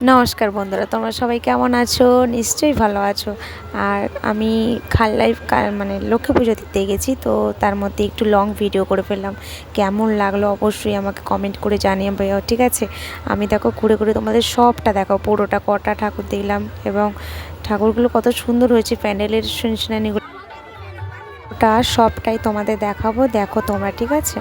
নমস্কার বন্ধুরা, তোমরা সবাই কেমন আছো? নিশ্চয়ই ভালো আছো। আর আমি খাল্লায় মানে লক্ষ্মী পুজো দিতে গেছি, তো তার মধ্যে একটু লং ভিডিও করে ফেললাম। কেমন লাগলো অবশ্যই আমাকে কমেন্ট করে জানিয়ে ভাইয়া, ঠিক আছে? আমি দেখো ঘুরে ঘুরে তোমাদের সবটা দেখো, পুরোটা কটা ঠাকুর দেখলাম এবং ঠাকুরগুলো কত সুন্দর হয়েছে, প্যান্ডেলের শুনশানিগুলো ওটা সবটাই তোমাদের দেখাবো, দেখো তোমরা, ঠিক আছে?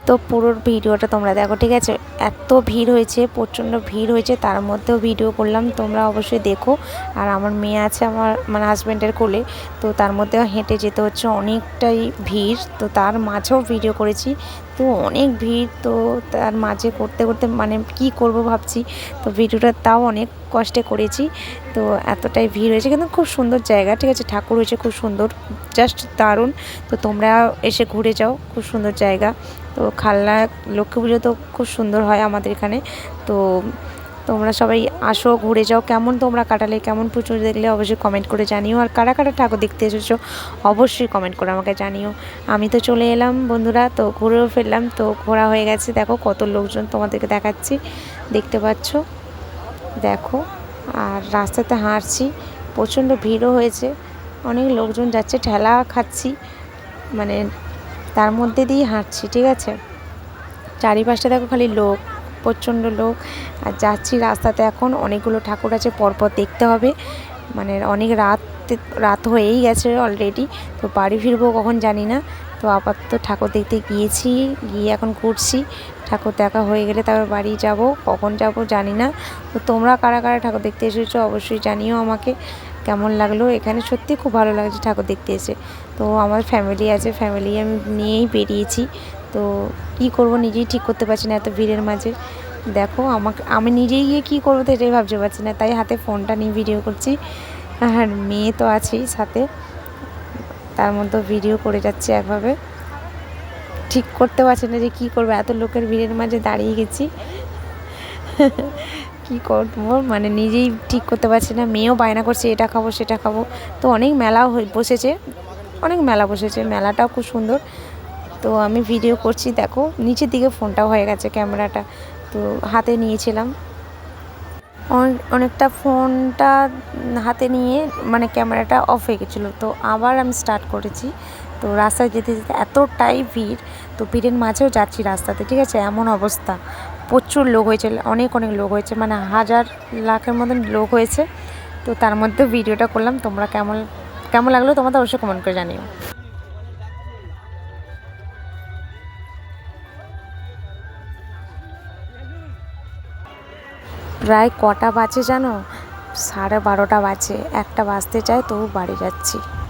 তো পুরো ভিডিওটা তোমরা দেখো, ঠিক আছে? এত ভিড় হয়েছে, প্রচণ্ড ভিড় হয়েছে, তার মধ্যেও ভিডিও করলাম, তোমরা অবশ্যই দেখো। আর আমার মেয়ে আছে আমার মানে হাজব্যান্ডের কোলে, তো তার মধ্যেও হেঁটে যেতে হচ্ছে, অনেকটাই ভিড়, তো তার মাঝেও ভিডিও করেছি। তো অনেক ভিড়, তো তার মাঝে করতে করতে মানে কি করব ভাবছি, তো ভিডিওটা তাও অনেক কষ্টে করেছি। তো এতটাই ভিড় হয়েছে, কিন্তু খুব সুন্দর জায়গা, ঠিক আছে? ঠাকুর হয়েছে খুব সুন্দর, জাস্ট দারুণ। তো তোমরা এসে ঘুরে যাও, খুব সুন্দর জায়গা। তো খালনা লক্ষ্মী পুজো তো খুব সুন্দর হয় আমাদের এখানে। তো তোমরা সবাই আসো, ঘুরে যাও। কেমন তোমরা কাটালে, কেমন পুজো দেখলে অবশ্যই কমেন্ট করে জানিও। আর কারা কারা ঠাকুর দেখতে এসেছো অবশ্যই কমেন্ট করে আমাকে জানিও। আমি তো চলে এলাম বন্ধুরা, তো ঘুরেও ফেললাম, তো ঘোরা হয়ে গেছে। দেখো কত লোকজন তোমাদেরকে দেখাচ্ছি, দেখতে পাচ্ছ, দেখো। আর রাস্তাতে হাঁটছি, প্রচণ্ড ভিড়ও হয়েছে, অনেক লোকজন যাচ্ছে, ঠেলা খাচ্ছি, মানে তার মধ্যে দিয়ে হাঁটছি, ঠিক আছে? চারিপাশটা দেখো খালি লোক, প্রচণ্ড লোক। আর যাচ্ছি রাস্তাতে, এখন অনেকগুলো ঠাকুর আছে, পরপর দেখতে হবে, মানে অনেক রাত হয়েই গেছে অলরেডি। তো বাড়ি ফিরবো কখন জানি না। তো আপাতত ঠাকুর দেখতে গিয়েছি, গিয়ে এখন ঘুরছি। ঠাকুর দেখা হয়ে গেলে তারপর বাড়ি যাব, কখন যাব জানি না। তো তোমরা কারা কারা ঠাকুর দেখতে এসেছো অবশ্যই জানিও আমাকে কেমন লাগলো। এখানে সত্যি খুব ভালো লাগছে ঠাকুর দেখতে এসে। তো আমার ফ্যামিলি আছে, ফ্যামিলি আমি নিয়েই বেরিয়েছি। তো কী করব নিজেই ঠিক করতে পারছি না এত ভিড়ের মাঝে। দেখো আমি নিজেই গিয়ে কী করবো তো এটাই ভাবতে পারছি না, তাই হাতে ফোনটা নিয়ে ভিডিও করছি। আর মেয়ে তো আছেই সাথে, তার মধ্যে ভিডিও করে যাচ্ছে একভাবে, ঠিক করতে পারছি না যে কী করবো, এত লোকের ভিড়ের মাঝে দাঁড়িয়ে গেছি। কী করবো মানে নিজেই ঠিক করতে পারছি না। মেয়েও বায়না করছে এটা খাবো সেটা খাবো। তো অনেক মেলাও বসেছে, অনেক মেলা বসেছে, মেলাটাও খুব সুন্দর। তো আমি ভিডিও করছি, দেখো নিচের দিকে ফোনটাও হয়ে গেছে, ক্যামেরাটা তো হাতে নিয়েছিলাম, অনেকটা ফোনটা হাতে নিয়ে মানে ক্যামেরাটা অফ হয়ে গেছিলো, তো আবার আমি স্টার্ট করেছি। তো রাস্তায় যেতে যেতে এতটাই ভিড়, তো ভিড়ের মাঝেও যাচ্ছি রাস্তাতে, ঠিক আছে? এমন অবস্থা, প্রচুর লোক হয়েছে, অনেক লোক হয়েছে, মানে হাজার লাখের মতন লোক হয়েছে। তো তার মধ্যে ভিডিওটা করলাম। তোমরা কেমন কেমন লাগলো তোমাদের অবশ্যই কমেন্ট করে জানিও। প্রায় কটা বাজে জানো? 12:30 বাজে, 1টা বাজতে চায়, তবু বাড়ি যাচ্ছি।